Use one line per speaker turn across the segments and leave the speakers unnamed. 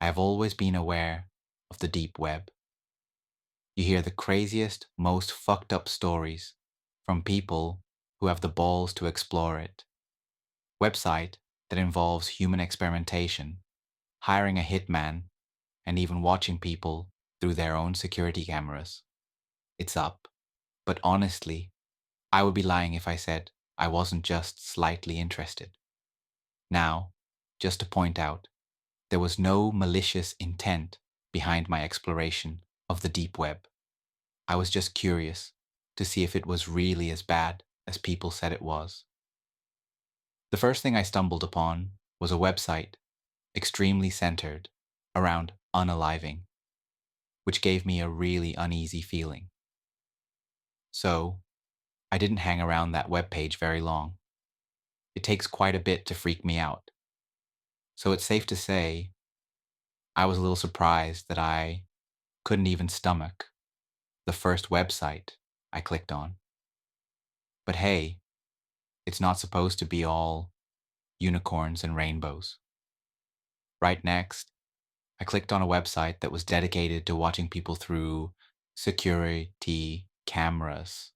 I have always been aware of the deep web. You hear the craziest, most fucked up stories from people who have the balls to explore it. Website that involves human experimentation, hiring a hitman, and even watching people through their own security cameras. It's up. But honestly, I would be lying if I said I wasn't just slightly interested. Now, just to point out, there was no malicious intent behind my exploration of the deep web. I was just curious to see if it was really as bad as people said it was. The first thing I stumbled upon was a website extremely centered around unaliving, which gave me a really uneasy feeling. So, I didn't hang around that webpage very long. It takes quite a bit to freak me out. So it's safe to say I was a little surprised that I couldn't even stomach the first website I clicked on. But hey, it's not supposed to be all unicorns and rainbows. Right next, I clicked on a website that was dedicated to watching people through security cameras.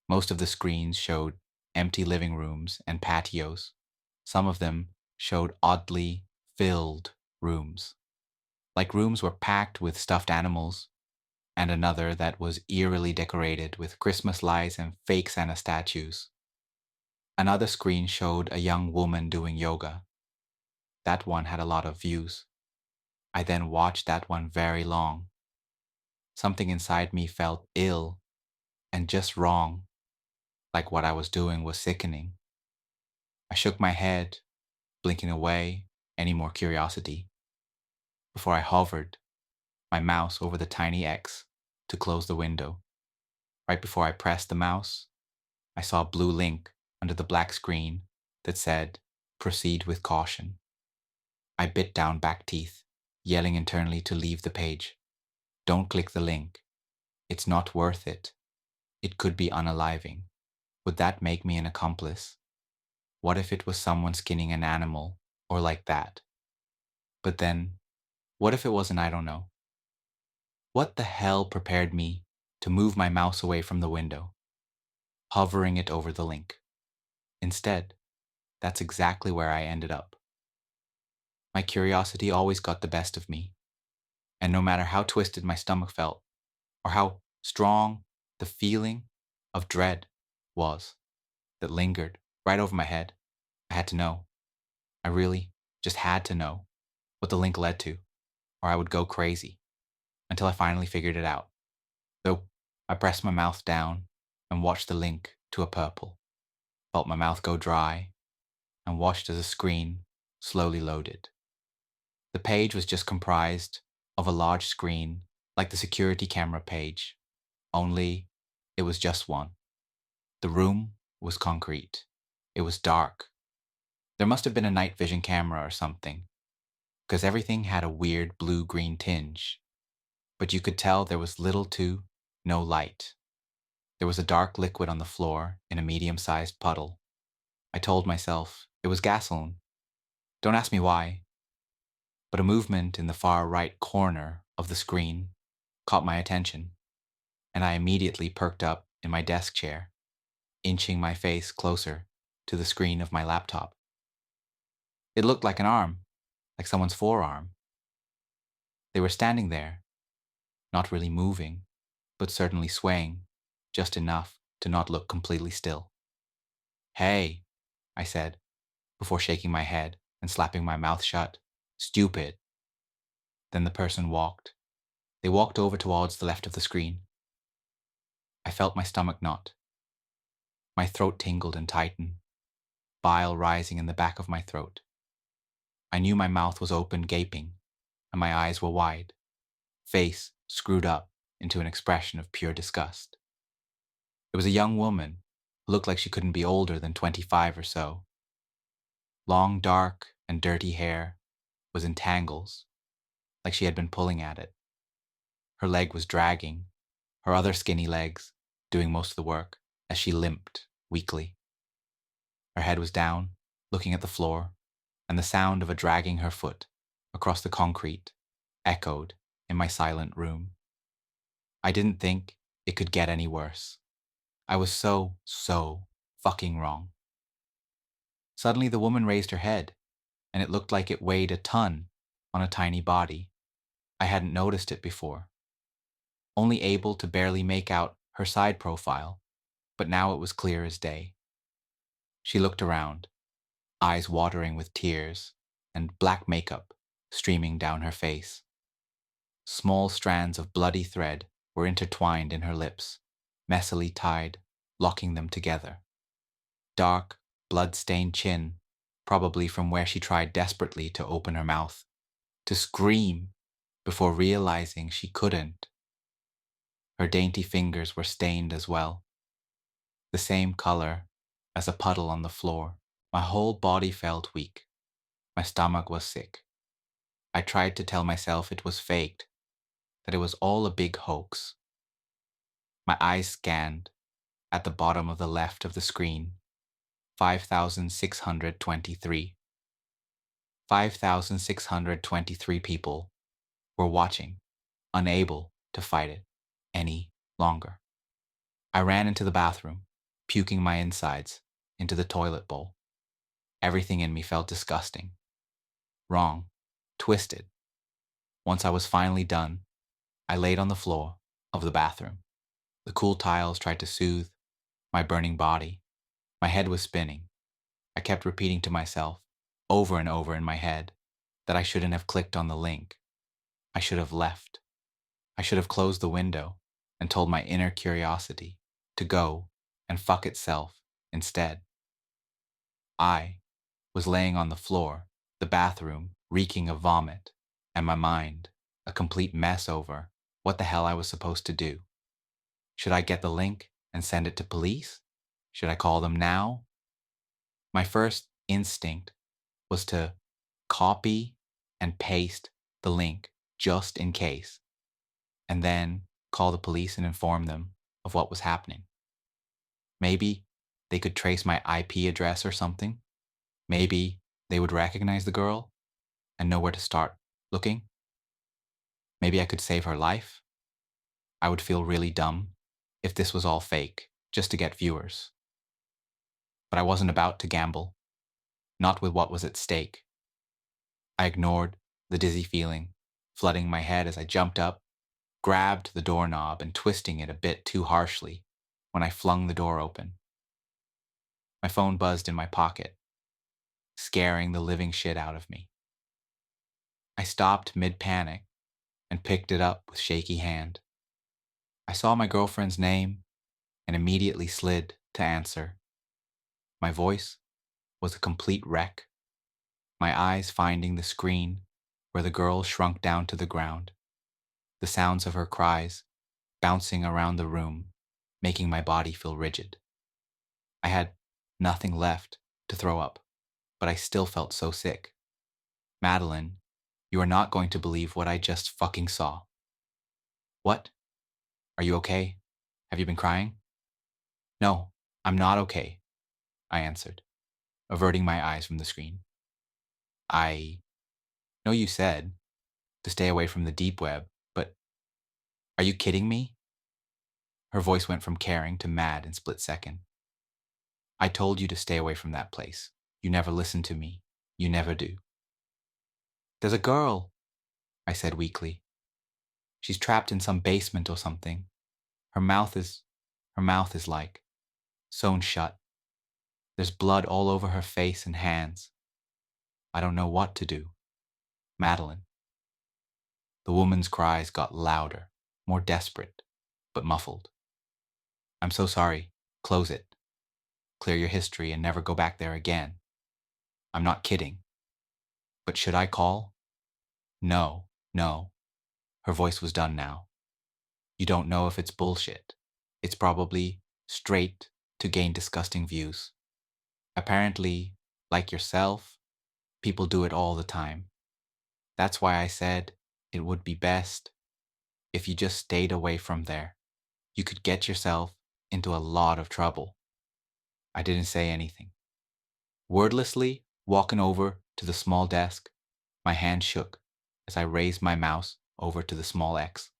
Most of the screens showed empty living rooms and patios. Some of them showed oddly filled rooms, like rooms were packed with stuffed animals, and another that was eerily decorated with Christmas lights and fake Santa statues. Another screen showed a young woman doing yoga. That one had a lot of views. I then watched that one very long. Something inside me felt ill and just wrong, like what I was doing was sickening. I shook my head, blinking away any more curiosity, before I hovered my mouse over the tiny X to close the window. Right before I pressed the mouse, I saw a blue link under the black screen that said, "Proceed with caution." I bit down back teeth, yelling internally to leave the page. Don't click the link. It's not worth it. It could be unaliving. Would that make me an accomplice? What if it was someone skinning an animal or like that? But then, what if it wasn't? I don't know. What the hell prepared me to move my mouse away from the window, hovering it over the link? Instead, that's exactly where I ended up. My curiosity always got the best of me, and no matter how twisted my stomach felt, or how strong the feeling of dread was that lingered right over my head, I had to know. I really just had to know what the link led to, or I would go crazy until I finally figured it out. So I pressed my mouth down and watched the link to a purple, felt my mouth go dry, and watched as the screen slowly loaded. The page was just comprised of a large screen like the security camera page, only it was just one. The room was concrete. It was dark. There must have been a night vision camera or something, because everything had a weird blue-green tinge, but you could tell there was little to no light. There was a dark liquid on the floor in a medium-sized puddle. I told myself it was gasoline. Don't ask me why, but a movement in the far right corner of the screen caught my attention, and I immediately perked up in my desk chair, inching my face closer to the screen of my laptop. It looked like an arm, like someone's forearm. They were standing there, not really moving, but certainly swaying, just enough to not look completely still. "Hey," I said, before shaking my head and slapping my mouth shut. "Stupid." Then the person walked. They walked over towards the left of the screen. I felt my stomach knot. My throat tingled and tightened, bile rising in the back of my throat. I knew my mouth was open, gaping, and my eyes were wide, face screwed up into an expression of pure disgust. It was a young woman who looked like she couldn't be older than 25 or so. Long, dark, and dirty hair was in tangles, like she had been pulling at it. Her leg was dragging, her other skinny legs doing most of the work as she limped weakly. Her head was down, looking at the floor, and the sound of a dragging her foot across the concrete echoed in my silent room. I didn't think it could get any worse. I was so fucking wrong. Suddenly, the woman raised her head, and it looked like it weighed a ton on a tiny body. I hadn't noticed it before, only able to barely make out her side profile, but now it was clear as day. She looked around, eyes watering with tears, and black makeup streaming down her face. Small strands of bloody thread were intertwined in her lips, messily tied, locking them together. Dark, blood-stained chin, probably from where she tried desperately to open her mouth, to scream before realizing she couldn't. Her dainty fingers were stained as well, the same color as a puddle on the floor. My whole body felt weak. My stomach was sick. I tried to tell myself it was faked, that it was all a big hoax. My eyes scanned, at the bottom of the left of the screen, 5,623. 5,623 people were watching, unable to fight it any longer. I ran into the bathroom, puking my insides into the toilet bowl. Everything in me felt disgusting, wrong, twisted. Once I was finally done, I laid on the floor of the bathroom. The cool tiles tried to soothe my burning body. My head was spinning. I kept repeating to myself, over and over in my head, that I shouldn't have clicked on the link. I should have left. I should have closed the window and told my inner curiosity to go and fuck itself instead. I was laying on the floor, the bathroom reeking of vomit, and my mind a complete mess over what the hell I was supposed to do. Should I get the link and send it to police? Should I call them now? My first instinct was to copy and paste the link just in case, and then call the police and inform them of what was happening. Maybe they could trace my IP address or something. Maybe they would recognize the girl and know where to start looking. Maybe I could save her life. I would feel really dumb if this was all fake, just to get viewers. But I wasn't about to gamble, not with what was at stake. I ignored the dizzy feeling flooding my head as I jumped up, grabbed the doorknob and twisting it a bit too harshly when I flung the door open. My phone buzzed in my pocket, scaring the living shit out of me. I stopped mid-panic and picked it up with shaky hand. I saw my girlfriend's name and immediately slid to answer. My voice was a complete wreck, my eyes finding the screen where the girl shrunk down to the ground, the sounds of her cries bouncing around the room, making my body feel rigid. I had nothing left to throw up, but I still felt so sick. Madeline, you are not going to believe what I just fucking saw. What? Are you okay? Have you been crying? No, I'm not okay, I answered, averting my eyes from the screen. I know you said to stay away from the deep web, but are you kidding me? Her voice went from caring to mad in split second. I told you to stay away from that place. You never listened to me. You never do. There's a girl, I said weakly. She's trapped in some basement or something. Her mouth is like sewn shut. There's blood all over her face and hands. I don't know what to do. Madeline. The woman's cries got louder, more desperate, but muffled. I'm so sorry. Close it. Clear your history and never go back there again. I'm not kidding. But should I call? No, no. Her voice was done now. You don't know if it's bullshit. It's probably straight to gain disgusting views. Apparently, like yourself, people do it all the time. That's why I said it would be best if you just stayed away from there. You could get yourself into a lot of trouble. I didn't say anything. Wordlessly walking over to the small desk, my hand shook as I raised my mouse over to the small X.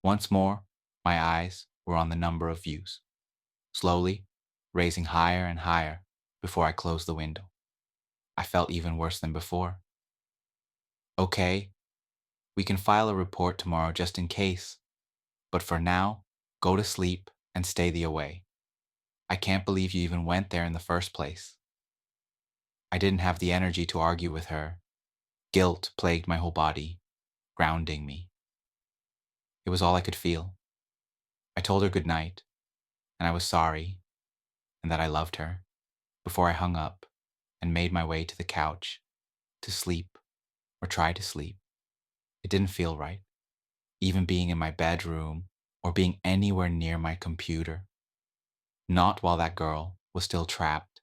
Once more, my eyes were on the number of views, slowly raising higher and higher before I closed the window. I felt even worse than before. Okay, we can file a report tomorrow just in case, but for now, go to sleep and stay the away. I can't believe you even went there in the first place. I didn't have the energy to argue with her. Guilt plagued my whole body, grounding me. It was all I could feel. I told her good night, and I was sorry, and that I loved her, before I hung up and made my way to the couch to sleep or try to sleep. It didn't feel right, even being in my bedroom or being anywhere near my computer. Not while that girl was still trapped,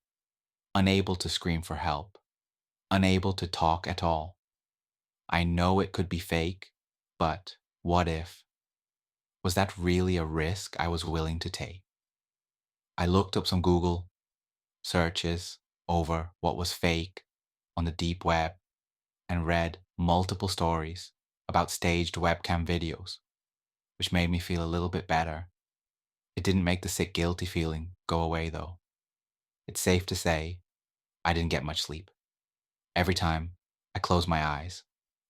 unable to scream for help, unable to talk at all. I know it could be fake, but what if? Was that really a risk I was willing to take? I looked up some Google searches over what was fake on the deep web and read multiple stories about staged webcam videos, which made me feel a little bit better. It didn't make the sick, guilty feeling go away, though. It's safe to say I didn't get much sleep. Every time I closed my eyes,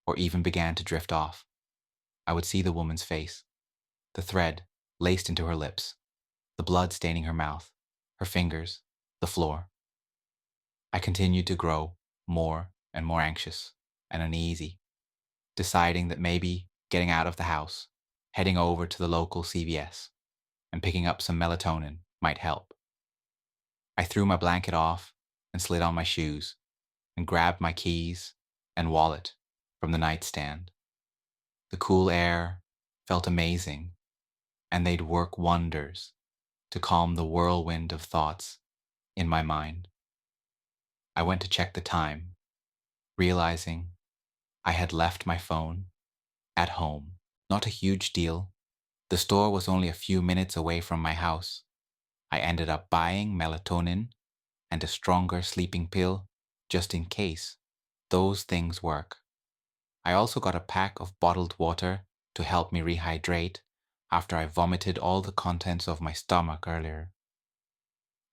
or even began to drift off, I would see the woman's face, the thread laced into her lips, the blood staining her mouth, her fingers, the floor. I continued to grow more and more anxious and uneasy, deciding that maybe getting out of the house, heading over to the local CVS, and picking up some melatonin might help. I threw my blanket off and slid on my shoes and grabbed my keys and wallet from the nightstand. The cool air felt amazing, and they'd work wonders to calm the whirlwind of thoughts in my mind. I went to check the time, realizing I had left my phone at home. Not a huge deal. The store was only a few minutes away from my house. I ended up buying melatonin and a stronger sleeping pill just in case those things work. I also got a pack of bottled water to help me rehydrate after I vomited all the contents of my stomach earlier.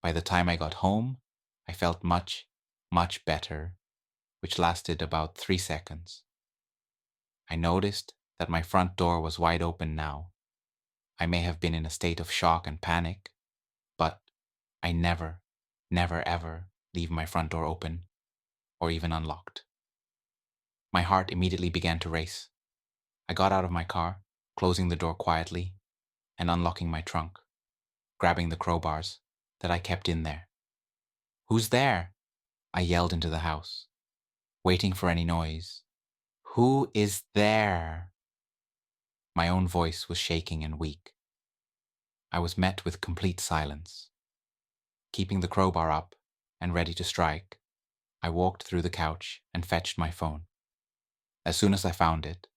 By the time I got home, I felt much, much better, which lasted about 3 seconds. I noticed that my front door was wide open now. I may have been in a state of shock and panic, but I never, never ever leave my front door open or even unlocked. My heart immediately began to race. I got out of my car, closing the door quietly and unlocking my trunk, grabbing the crowbars that I kept in there. "Who's there?" I yelled into the house, waiting for any noise. "Who is there?" My own voice was shaking and weak. I was met with complete silence. Keeping the crowbar up and ready to strike, I walked through the couch and fetched my phone. As soon as I found it,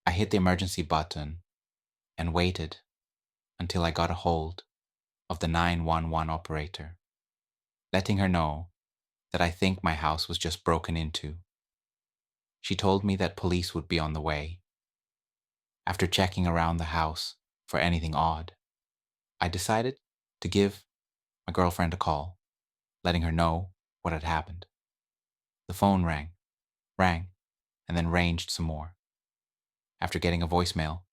I hit the emergency button and waited until I got a hold of the 911 operator, letting her know that I think my house was just broken into. She told me that police would be on the way. After checking around the house for anything odd, I decided to give my girlfriend a call, letting her know what had happened. The phone rang, and then ranged some more. After getting a voicemail,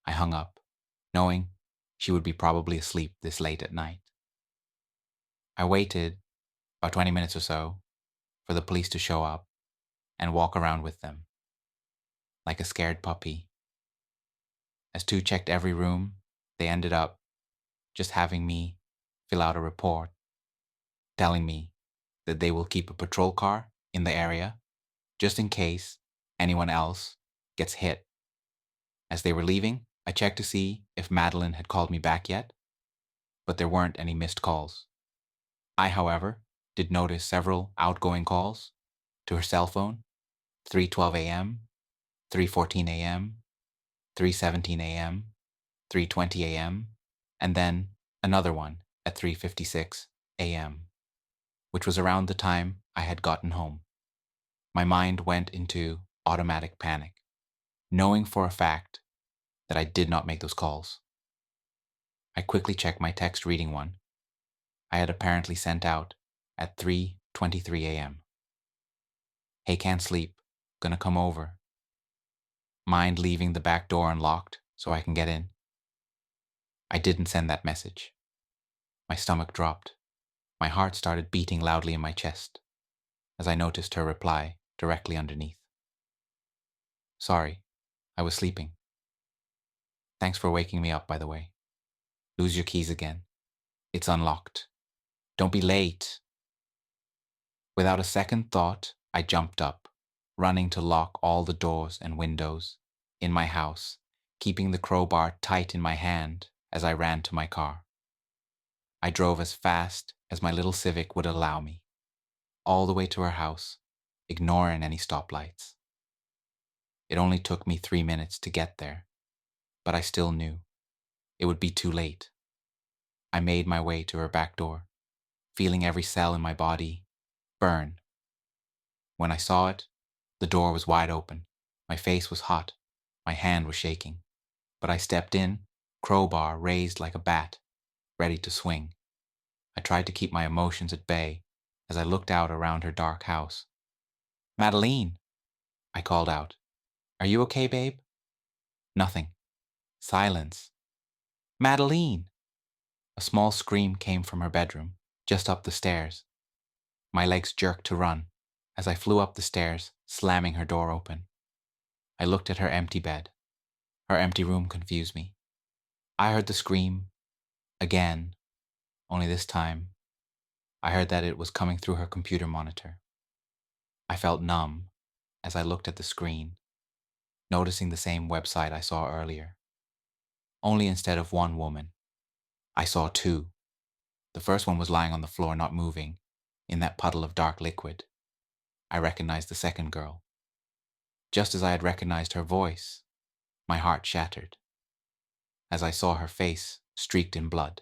I hung up, knowing she would be probably asleep this late at night. I waited about 20 minutes or so for the police to show up and walk around with them, like a scared puppy. As two checked every room, they ended up just having me fill out a report, telling me that they will keep a patrol car in the area just in case anyone else gets hit. As they were leaving, I checked to see if Madeline had called me back yet, but there weren't any missed calls. I, however, did notice several outgoing calls to her cell phone: 3:12 a.m., 3:14 a.m., 3:17 a.m., 3:20 a.m., and then another one at 3:56 a.m., which was around the time I had gotten home. My mind went into automatic panic, knowing for a fact that I did not make those calls. I quickly checked my text reading one I had apparently sent out at 3:23 a.m. Hey, can't sleep. Gonna come over. Mind leaving the back door unlocked so I can get in? I didn't send that message. My stomach dropped. My heart started beating loudly in my chest as I noticed her reply directly underneath. Sorry, I was sleeping. Thanks for waking me up, by the way. Lose your keys again. It's unlocked. Don't be late. Without a second thought, I jumped up, running to lock all the doors and windows in my house, keeping the crowbar tight in my hand as I ran to my car. I drove as fast as my little Civic would allow me, all the way to her house, ignoring any stoplights. It only took me 3 minutes to get there, but I still knew it would be too late. I made my way to her back door, feeling every cell in my body burn. When I saw it, the door was wide open. My face was hot. My hand was shaking. But I stepped in, crowbar raised like a bat, ready to swing. I tried to keep my emotions at bay as I looked out around her dark house. Madeline, I called out. Are you okay, babe? Nothing. Silence. Madeline! A small scream came from her bedroom, just up the stairs. My legs jerked to run as I flew up the stairs, slamming her door open. I looked at her empty bed. Her empty room confused me. I heard the scream again, only this time I heard that it was coming through her computer monitor. I felt numb as I looked at the screen, noticing the same website I saw earlier. Only instead of one woman, I saw two. The first one was lying on the floor, not moving, in that puddle of dark liquid. I recognized the second girl. Just as I had recognized her voice, my heart shattered as I saw her face streaked in blood.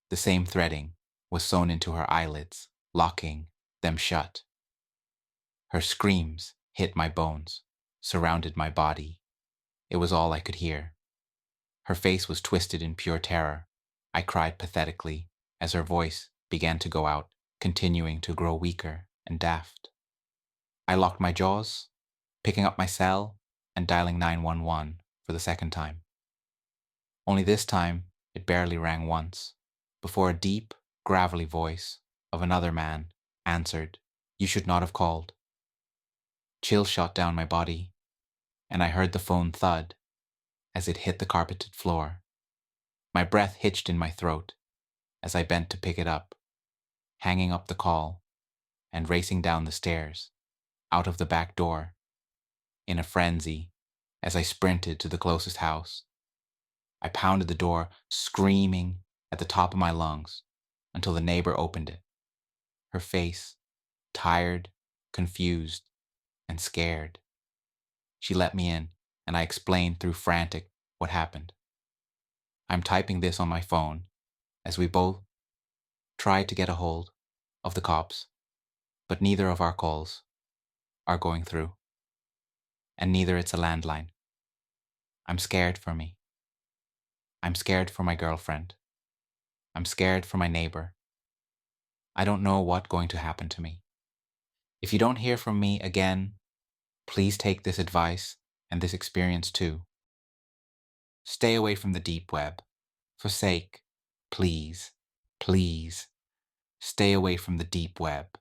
The same threading was sewn into her eyelids, locking them shut. Her screams hit my bones, surrounded my body. It was all I could hear. Her face was twisted in pure terror. I cried pathetically as her voice began to go out, continuing to grow weaker and daft. I locked my jaws, picking up my cell and dialing 911 for the second time. Only this time, it barely rang once, before a deep, gravelly voice of another man answered, "You should not have called." Chills shot down my body, and I heard the phone thud as it hit the carpeted floor. My breath hitched in my throat as I bent to pick it up, hanging up the call and racing down the stairs, out of the back door, in a frenzy as I sprinted to the closest house. I pounded the door, screaming at the top of my lungs until the neighbor opened it. Her face, tired, confused, and scared. She let me in, and I explained through frantic what happened. I'm typing this on my phone as we both try to get a hold of the cops, but neither of our calls are going through, and neither it's a landline. I'm scared for me. I'm scared for my girlfriend. I'm scared for my neighbor. I don't know what's going to happen to me. If you don't hear from me again, please take this advice and this experience too. Stay away from the deep web. Forsake, please, please, stay away from the deep web.